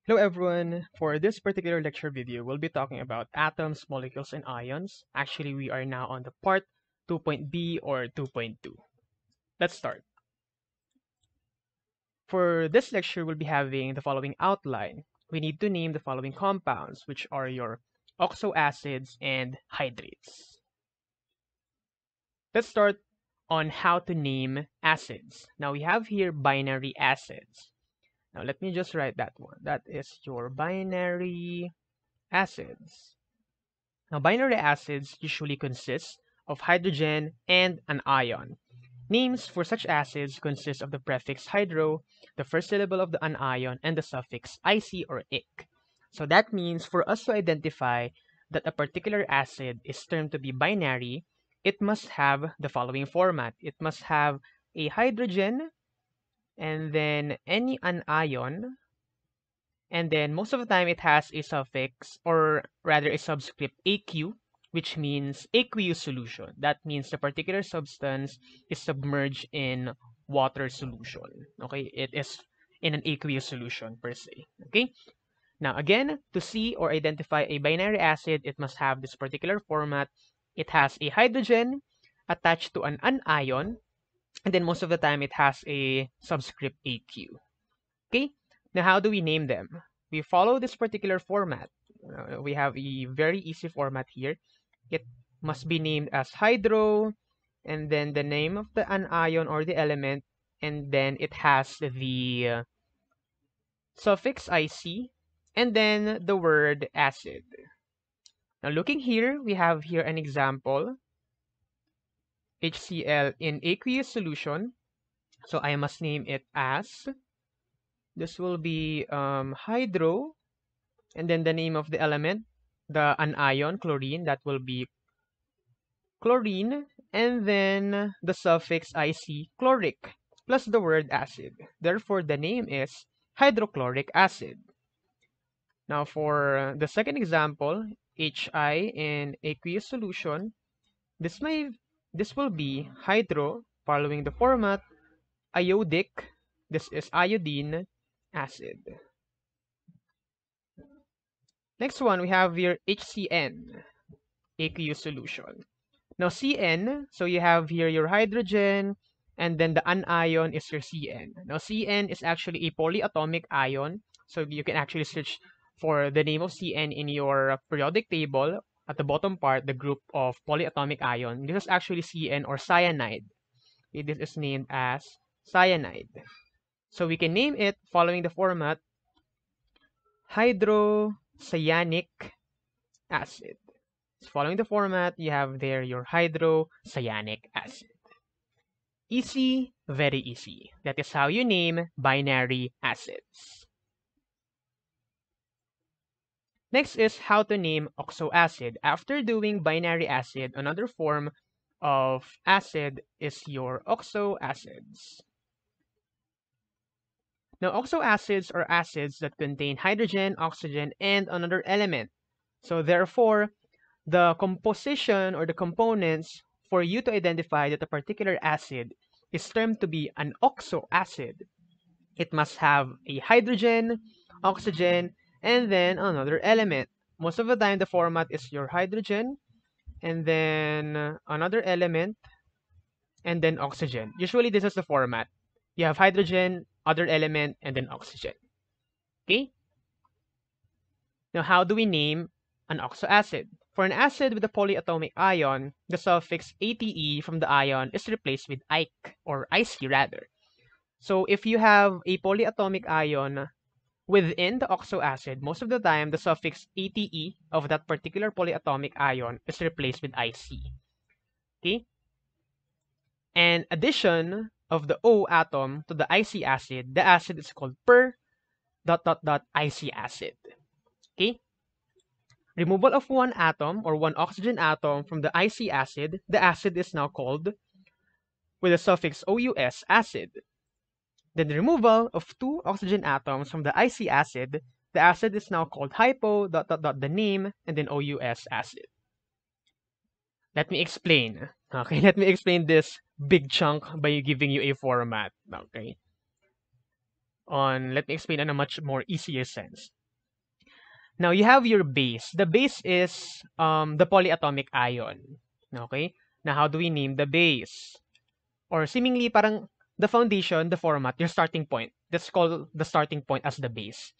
Hello everyone! For this particular lecture video, we'll be talking about atoms, molecules, and ions. Actually, we are now on the part 2.b or 2.2. Let's start. For this lecture, we'll be having the following outline. We need to name the following compounds, which are your oxoacids and hydrates. Let's start on how to name acids. Now we have here binary acids. Now let me just write that one. That is your binary acids. Now, binary acids usually consist of hydrogen and an ion. Names for such acids consist of the prefix hydro, the first syllable of the anion, and the suffix ic or ic. So that means for us to identify that a particular acid is termed to be binary, it must have the following format. It must have a hydrogen and then any anion, and then most of the time it has a suffix or rather a subscript AQ, which means aqueous solution. That means the particular substance is submerged in water solution. Okay, it is in an aqueous solution per se. Okay, now again, to see or identify a binary acid, it must have this particular format. It has a hydrogen attached to an anion, and then most of the time it has a subscript AQ. Okay, now how do we name them? We follow this particular format. We have a very easy format here. It must be named as hydro, and then the name of the anion or the element, and then it has the suffix ic, and then the word acid. Now looking here, we have here an example, HCl in aqueous solution. So I must name it as, this will be hydro, and then the name of the element, the anion, chlorine, that will be chlorine, and then the suffix ic, chloric, plus the word acid. Therefore, the name is hydrochloric acid. Now, for the second example, HI in aqueous solution, this will be hydro, following the format, iodic, this is iodine acid. Next one, we have your HCN, aqueous solution. Now CN, so you have here your hydrogen, and then the anion is your CN. Now CN is actually a polyatomic ion, so you can actually search for the name of CN in your periodic table. At the bottom part, the group of polyatomic ion. This is actually CN or cyanide. Okay, this is named as cyanide. So we can name it following the format hydrocyanic acid. So following the format, you have there your hydrocyanic acid. Easy, very easy. That is how you name binary acids. Next is how to name oxoacid. After doing binary acid, another form of acid is your oxoacids. Now, oxoacids are acids that contain hydrogen, oxygen, and another element. So therefore, the composition or the components for you to identify that a particular acid is termed to be an oxoacid, it must have a hydrogen, oxygen, and then another element. Most of the time, the format is your hydrogen, and then another element, and then oxygen. Usually, this is the format. You have hydrogen, other element, and then oxygen. Okay? Now, how do we name an oxoacid? For an acid with a polyatomic ion, the suffix ate from the ion is replaced with ic, or ic rather. So if you have a polyatomic ion within the oxoacid, most of the time the suffix ate of that particular polyatomic ion is replaced with ic. Okay? And addition of the O atom to the ic acid, the acid is called per ic acid. Okay? Removal of one atom or one oxygen atom from the ic acid, the acid is now called with the suffix OUS acid. Then the removal of two oxygen atoms from the ic acid, the acid is now called hypo the name and then OUS acid. Let me explain. Okay, let me explain this big chunk by giving you a format. Okay. let me explain in a much more easier sense. Now, you have your base. The base is the polyatomic ion. Okay? Now, how do we name the base? Or seemingly parang the foundation, the format, your starting point. Let's call the starting point as the base.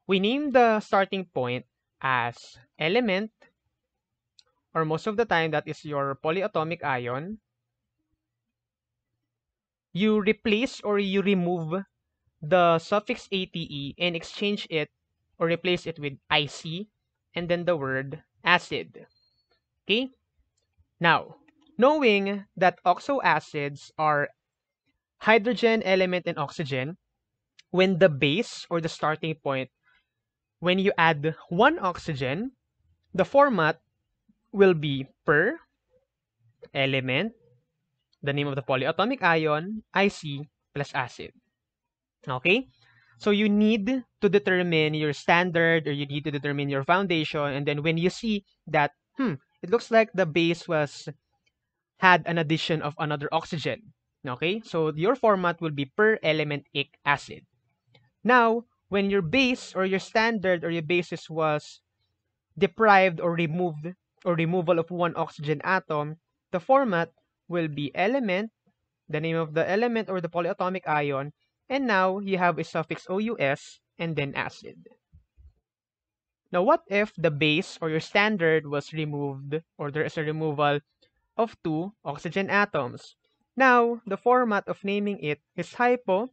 We name the starting point as element, or most of the time that is your polyatomic ion. You replace or you remove the suffix ate and exchange it or replace it with IC and then the word acid. Okay? Now, knowing that oxoacids are hydrogen element and oxygen, when the base or the starting point, when you add one oxygen, the format will be per element, the name of the polyatomic ion, IC plus acid. Okay? So you need to determine your standard or you need to determine your foundation. And then when you see that, it looks like the base had an addition of another oxygen. Okay? So your format will be per element ic acid. Now, when your base or your standard or your basis was deprived or removed or removal of one oxygen atom, the format will be element, the name of the element or the polyatomic ion, and now you have a suffix OUS and then acid. Now, what if the base or your standard was removed or there is a removal of two oxygen atoms? Now, the format of naming it is hypo,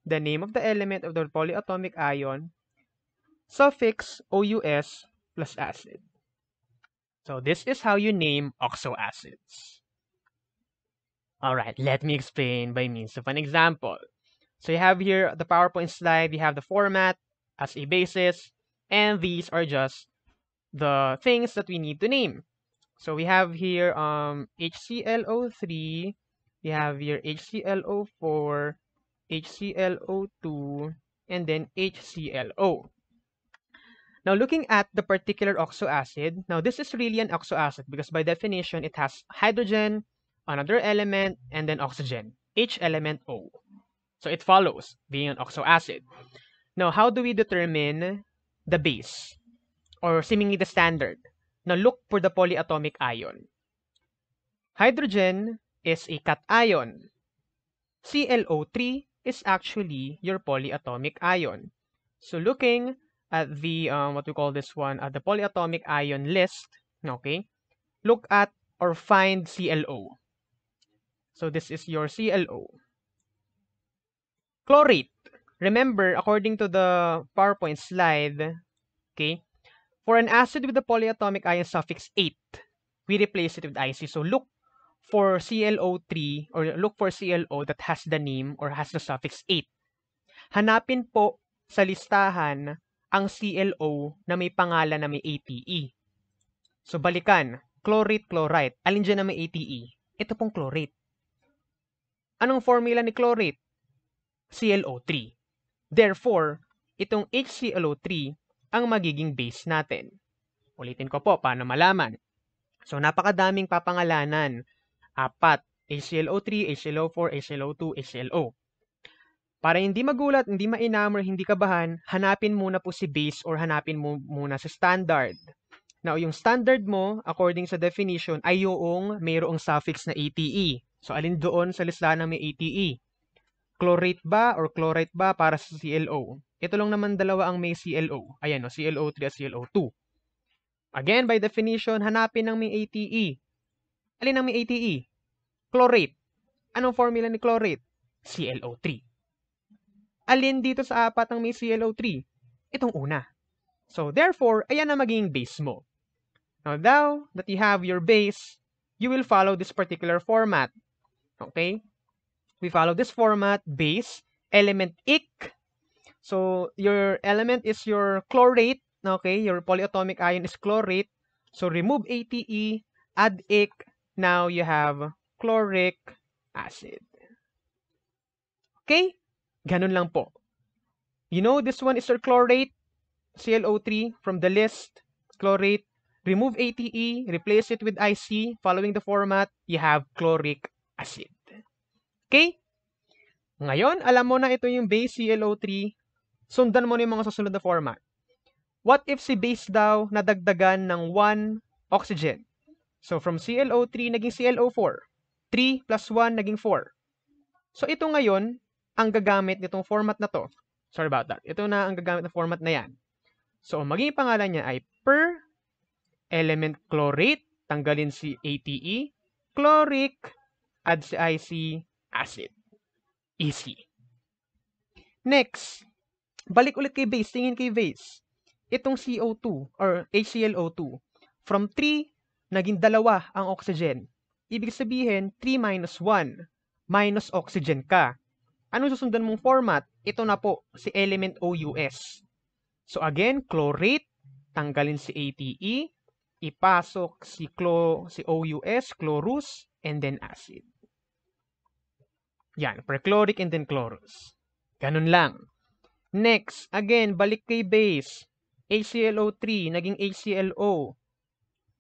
the name of the element of the polyatomic ion, suffix OUS plus acid. So this is how you name oxoacids. Alright, let me explain by means of an example. So you have here the PowerPoint slide, you have the format as a basis, and these are just the things that we need to name. So we have here HClO3, we have here HClO4, HClO2, and then HClO. Now looking at the particular oxoacid, now this is really an oxoacid because by definition it has hydrogen, another element, and then oxygen, H element O. So it follows being an oxoacid. Now how do we determine the base or seemingly the standard? Now look for the polyatomic ion. Hydrogen is a cation. ClO3 is actually your polyatomic ion. So looking at the what we call this one at the polyatomic ion list, okay, look at or find ClO. So this is your ClO. Chlorate. Remember, according to the PowerPoint slide, okay, for an acid with the polyatomic ion suffix 8, we replace it with IC. So look for ClO3 or look for ClO that has the name or has the suffix 8. Hanapin po sa listahan ang ClO na may pangalan na may ATE. So balikan, chlorate, chlorite. Alin dyan na may ATE? Ito pong chlorate. Anong formula ni chlorate? ClO3. Therefore, itong HClO3 ang magiging base natin. Ulitin ko po, paano malaman? So napakadaming papangalanan. 4, HClO3, HClO4, HClO2, HClO. Para hindi magulat, hindi mainamor, hindi kabahan, hanapin muna po si base or hanapin mo muna si standard. Now, yung standard mo, according sa definition, ay yung mayroong suffix na ATE. So, alin doon sa listahan na may ATE? Chlorate ba or chlorite ba para sa ClO? Ito lang naman dalawa ang may ClO. Ayan, no, ClO3 at ClO2. Again, by definition, hanapin ng may ATE. Alin ang may ATE? Chlorate. Anong formula ni chlorate? ClO3. Alin dito sa 4 ang may ClO3? Itong una. So, therefore, ayan na magiging base mo. Now that you have your base, you will follow this particular format. Okay? We follow this format, base, element ic. So, your element is your chlorate. Okay? Your polyatomic ion is chlorate. So, remove ATE, add ic. Now, you have chloric acid. Okay? Ganun lang po. You know, this one is your chlorate, ClO3 from the list, chlorate. Remove ATE, replace it with IC. Following the format, you have chloric acid. Okay? Ngayon, alam mo na ito yung base ClO3, sundan mo na yung mga susunod na format. What if si base daw nadagdagan ng 1 oxygen? So from ClO3 naging ClO4. 3 plus 1 naging 4. So ito ngayon, ang gagamit nitong format na to. Sorry about that. Ito na ang gagamit ng format na yan. So magiging pangalan niya ay per element chlorate, tanggalin si ATE, chloric, add si IC, acid. Easy. Next, balik ulit kay base, tingin kay base. Itong CO2 or HClO2, from 3, naging 2 ang oxygen. Ibig sabihin, 3 minus 1, minus oxygen ka. Anong susundan mong format? Ito na po, si element OUS. So again, chlorate, tanggalin si ATE, ipasok si OUS, chlorus, and then acid. Yan, perchloric and then chlorus. Ganun lang. Next, again, balik kay base. HClO3, naging HClO.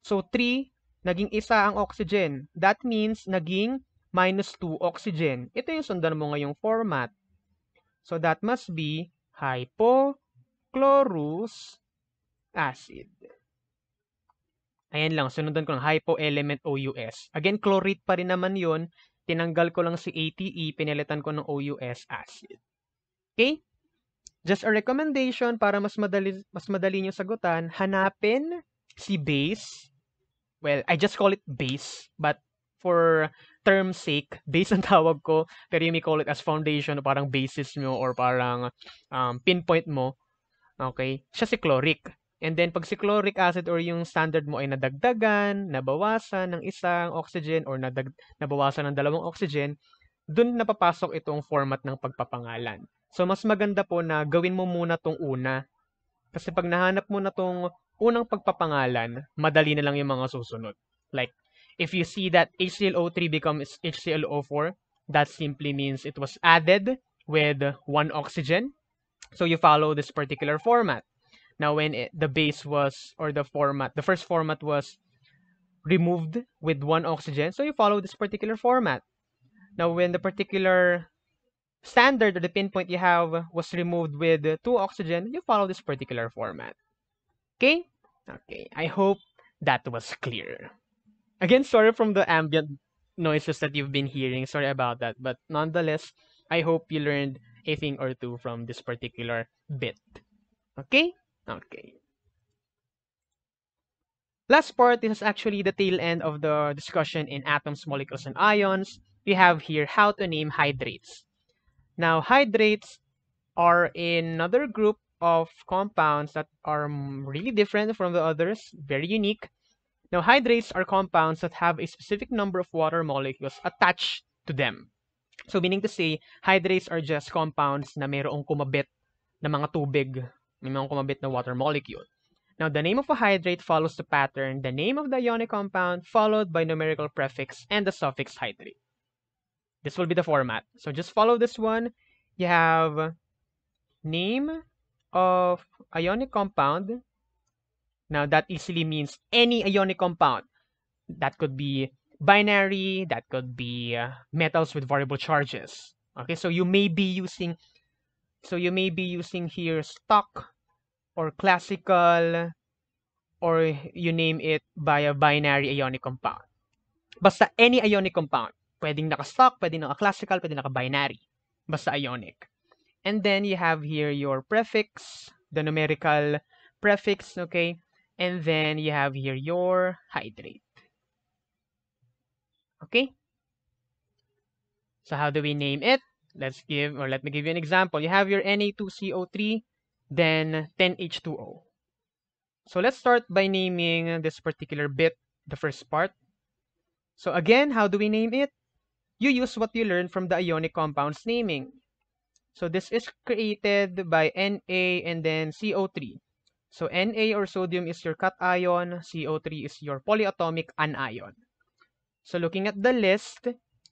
So, 3, naging 1 ang oxygen. That means, naging minus 2 oxygen. Ito yung sundan mo ngayong format. So, that must be hypochlorous acid. Ayan lang, sunundan ko lang, hypo-element OUS. Again, chlorate pa rin naman yun. Tinanggal ko lang si ATE, pinalitan ko ng OUS acid. Okay? Just a recommendation para mas madali nyo sagutan, hanapin si base. Well, I just call it base, but for term's sake, base ang tawag ko, pero you may call it as foundation, parang basis mo or parang pinpoint mo. Okay? Siya si chloric. And then, pag si chloric acid or yung standard mo ay nadagdagan, nabawasan ng 1 oxygen or nabawasan ng 2 oxygen, dun napapasok itong format ng pagpapangalan. So, mas maganda po na gawin mo muna tong una. Kasi pag nahanap mo na tong unang pagpapangalan, madali na lang yung mga susunod. Like, if you see that HClO3 becomes HClO4, that simply means it was added with 1 oxygen. So, you follow this particular format. Now, when the base was, or the first format was removed with 1 oxygen, so you follow this particular format. Now, when the particular standard or the pinpoint you have was removed with 2 oxygen, you follow this particular format. Okay? Okay, I hope that was clear. Again, sorry from the ambient noises that you've been hearing. Sorry about that. But nonetheless, I hope you learned a thing or two from this particular bit. Okay? Okay. Last part, this is actually the tail end of the discussion in atoms, molecules, and ions. We have here how to name hydrates. Now, hydrates are another group of compounds that are really different from the others, very unique. Now, hydrates are compounds that have a specific number of water molecules attached to them. So, meaning to say, hydrates are just compounds na mayroong kumabit na mga tubig, may mga kumabit na water molecule. Now, the name of a hydrate follows the pattern, the name of the ionic compound, followed by numerical prefix and the suffix hydrate. This will be the format. So just follow this one. You have name of ionic compound. Now, that easily means any ionic compound. That could be binary, that could be metals with variable charges. Okay, so you may be using here stock or classical, or you name it by a binary ionic compound. Basta any ionic compound. Pwedeng naka-stock, pwedeng naka-classical, pwedeng naka-binary. Basta ionic. And then you have here your prefix, the numerical prefix, okay? And then you have here your hydrate. Okay? So how do we name it? Let me give you an example. You have your Na2CO3, then 10H2O. So let's start by naming this particular bit, the first part. So again, how do we name it? You use what you learned from the ionic compounds naming. So this is created by Na and then CO3. So Na or sodium is your cation, CO3 is your polyatomic anion. So looking at the list,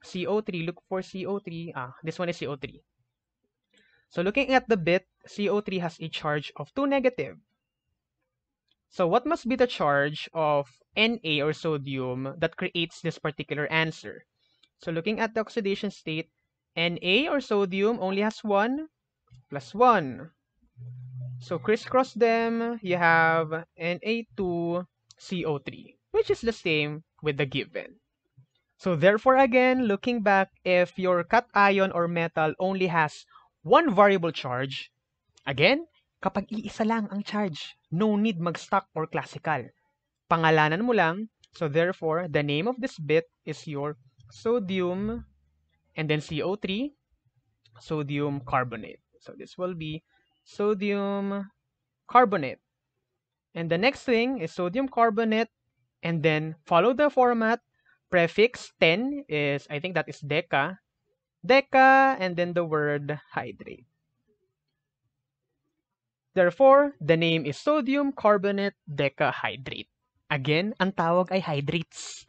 CO3, look for CO3. This one is CO3. So looking at the bit, CO3 has a charge of 2 negative. So what must be the charge of Na or sodium that creates this particular answer? So looking at the oxidation state, Na or sodium only has 1 plus 1. So crisscross them, you have Na2CO3, which is the same with the given. So therefore again, looking back, if your cation or metal only has one variable charge, again, kapag iisa lang ang charge, no need mag-stock or classical. Pangalanan mo lang, so therefore, the name of this bit is your sodium and then CO3, sodium carbonate. So this will be sodium carbonate. And the next thing is sodium carbonate, and then follow the format. Prefix 10 is, I think that is deca. Deca, and then the word hydrate. Therefore, the name is sodium carbonate decahydrate. Again, ang tawag ay hydrates.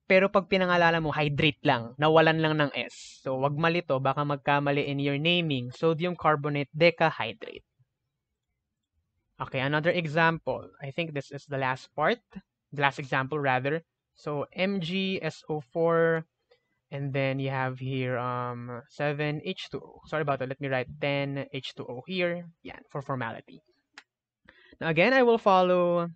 Pero pag pinangalala mo, hydrate lang, nawalan lang ng S. So, wag malito, baka magkamali in your naming, sodium carbonate decahydrate. Okay, another example. I think this is the last part, the last example rather. So MgSO4, and then you have here 7H2O. Sorry about that. Let me write 10H2O here. Yeah, for formality. Now again, I will follow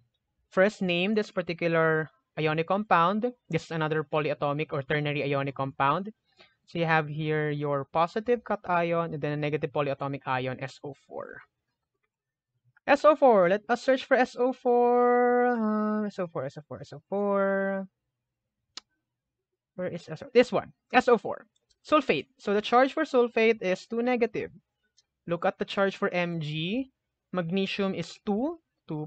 first name this particular ionic compound. This is another polyatomic or ternary ionic compound. So you have here your positive cation and then a negative polyatomic ion SO4. SO4. Let us search for SO4. SO4, SO4, SO4. Where is SO4? This one. SO4. Sulfate. So the charge for sulfate is 2 negative. Look at the charge for Mg. Magnesium is 2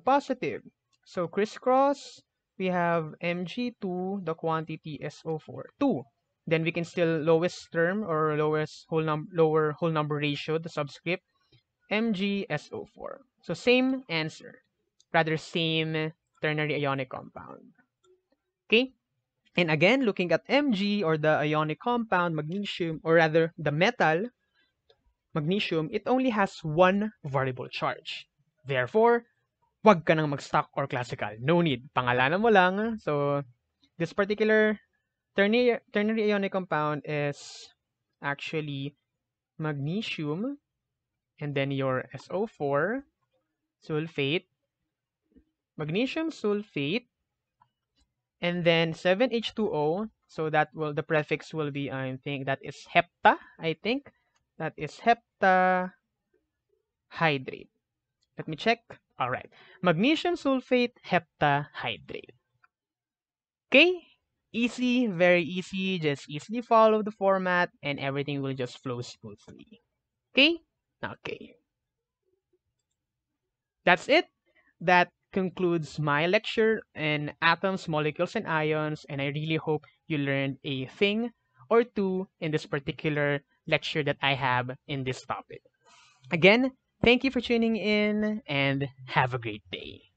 positive. So crisscross, we have Mg2, the quantity SO4, 2. Then we can still lowest term or lowest lower whole number ratio, the subscript, MgSO4. So same answer, rather same ternary ionic compound. Okay, and again, looking at Mg or the ionic compound, magnesium, or rather the metal, magnesium, it only has one variable charge. Therefore, wag ka nang mag-stock or classical. No need. Pangalanan mo lang. So, this particular ternary ionic compound is actually magnesium, and then your SO4, sulfate, magnesium sulfate, and then 7H2O. So that will, the prefix will be, I think that is hepta, I think. That is heptahydrate. Let me check. All right. Magnesium sulfate heptahydrate. Okay? Easy, very easy. Just easily follow the format and everything will just flow smoothly. Okay? Okay. That's it. That concludes my lecture in atoms, molecules, and ions, and I really hope you learned a thing or two in this particular lecture that I have in this topic. Again, thank you for tuning in and have a great day.